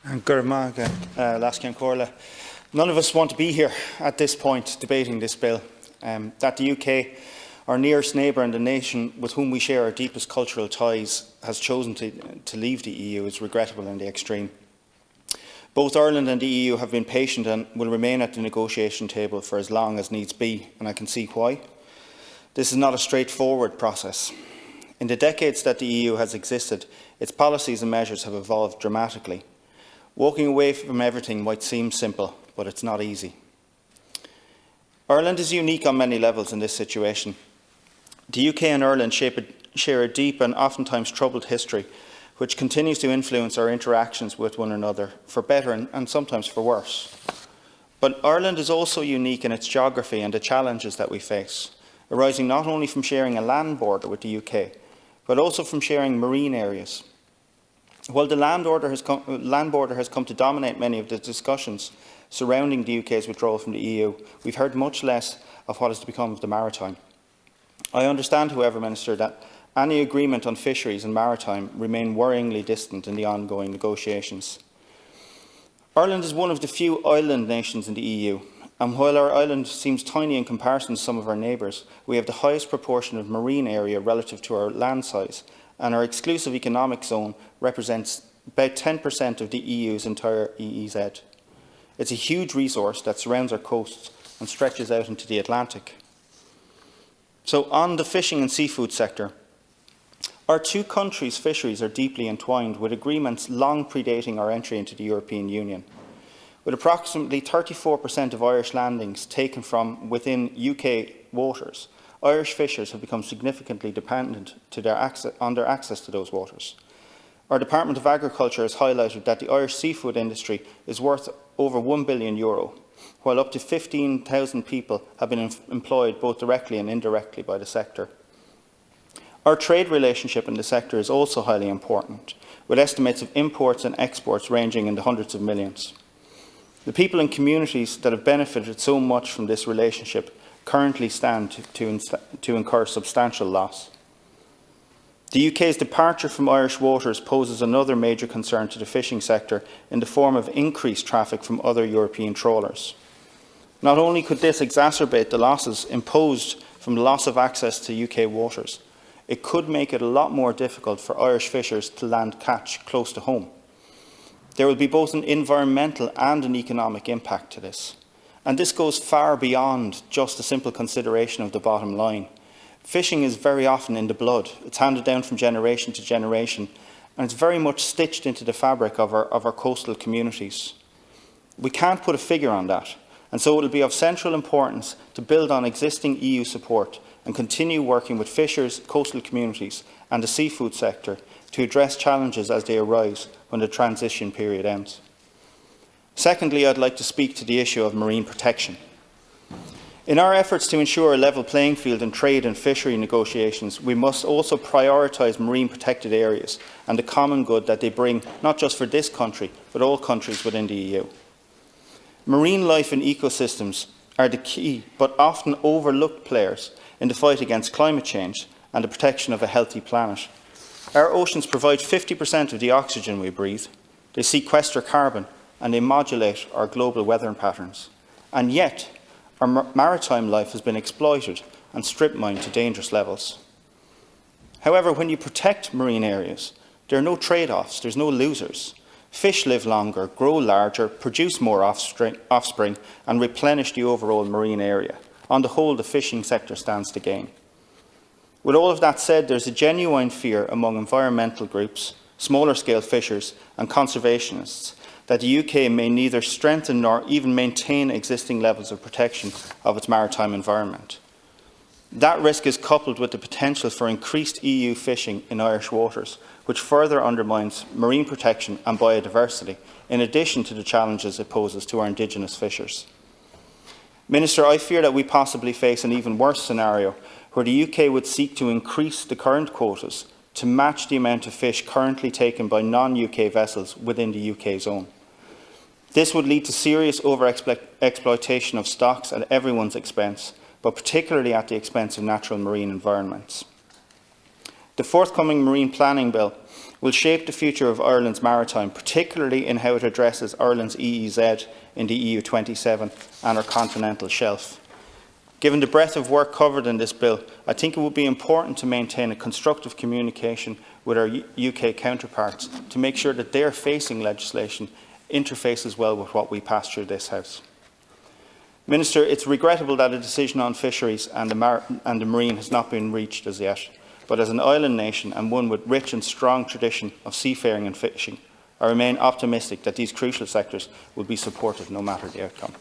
None of us want to be here at this point debating this bill. That the UK, our nearest neighbour and the nation with whom we share our deepest cultural ties, has chosen to leave the EU is regrettable in the extreme. Both Ireland and the EU have been patient and will remain at the negotiation table for as long as needs be, and I can see why. This is not a straightforward process. In the decades that the EU has existed, its policies and measures have evolved dramatically. Walking away from everything might seem simple, but it's not easy. Ireland is unique on many levels in this situation. The UK and Ireland share a deep and oftentimes troubled history, which continues to influence our interactions with one another, for better and sometimes for worse. But Ireland is also unique in its geography and the challenges that we face, arising not only from sharing a land border with the UK, but also from sharing marine areas. While the land border has come to dominate many of the discussions surrounding the UK's withdrawal from the EU, we've heard much less of what is to become of the maritime. I understand, however, Minister, that any agreement on fisheries and maritime remain worryingly distant in the ongoing negotiations. Ireland is one of the few island nations in the EU, and while our island seems tiny in comparison to some of our neighbours, we have the highest proportion of marine area relative to our land size, and our exclusive economic zone represents about 10% of the EU's entire EEZ. It's a huge resource that surrounds our coasts and stretches out into the Atlantic. So on the fishing and seafood sector, our two countries' fisheries are deeply entwined, with agreements long predating our entry into the European Union. With approximately 34% of Irish landings taken from within UK waters, Irish fishers have become significantly dependent on their access to those waters. Our Department of Agriculture has highlighted that the Irish seafood industry is worth over €1 billion, while up to 15,000 people have been employed both directly and indirectly by the sector. Our trade relationship in the sector is also highly important, with estimates of imports and exports ranging in the hundreds of millions. The people and communities that have benefited so much from this relationship currently stand to incur substantial loss. The UK's departure from Irish waters poses another major concern to the fishing sector in the form of increased traffic from other European trawlers. Not only could this exacerbate the losses imposed from the loss of access to UK waters, it could make it a lot more difficult for Irish fishers to land catch close to home. There will be both an environmental and an economic impact to this. And this goes far beyond just a simple consideration of the bottom line. Fishing is very often in the blood. It's handed down from generation to generation, and it's very much stitched into the fabric of our coastal communities. We can't put a figure on that, and so it will be of central importance to build on existing EU support and continue working with fishers, coastal communities and the seafood sector to address challenges as they arise when the transition period ends. Secondly, I'd like to speak to the issue of marine protection. In our efforts to ensure a level playing field in trade and fishery negotiations, we must also prioritise marine protected areas and the common good that they bring, not just for this country, but all countries within the EU. Marine life and ecosystems are the key, but often overlooked players in the fight against climate change and the protection of a healthy planet. Our oceans provide 50% of the oxygen we breathe. They sequester carbon and they modulate our global weather patterns. And yet, our maritime life has been exploited and strip mined to dangerous levels. However, when you protect marine areas, there are no trade-offs, there's no losers. Fish live longer, grow larger, produce more offspring and replenish the overall marine area. On the whole, the fishing sector stands to gain. With all of that said, there's a genuine fear among environmental groups, smaller-scale fishers and conservationists that the UK may neither strengthen nor even maintain existing levels of protection of its maritime environment. That risk is coupled with the potential for increased EU fishing in Irish waters, which further undermines marine protection and biodiversity, in addition to the challenges it poses to our indigenous fishers. Minister, I fear that we possibly face an even worse scenario where the UK would seek to increase the current quotas to match the amount of fish currently taken by non-UK vessels within the UK zone. This would lead to serious over-exploitation of stocks at everyone's expense, but particularly at the expense of natural marine environments. The forthcoming Marine Planning Bill will shape the future of Ireland's maritime, particularly in how it addresses Ireland's EEZ in the EU 27 and our continental shelf. Given the breadth of work covered in this bill, I think it would be important to maintain a constructive communication with our UK counterparts to make sure that their facing legislation interfaces well with what we pass through this House. Minister, it's regrettable that a decision on fisheries and the marine has not been reached as yet, but as an island nation and one with rich and strong tradition of seafaring and fishing, I remain optimistic that these crucial sectors will be supported no matter the outcome.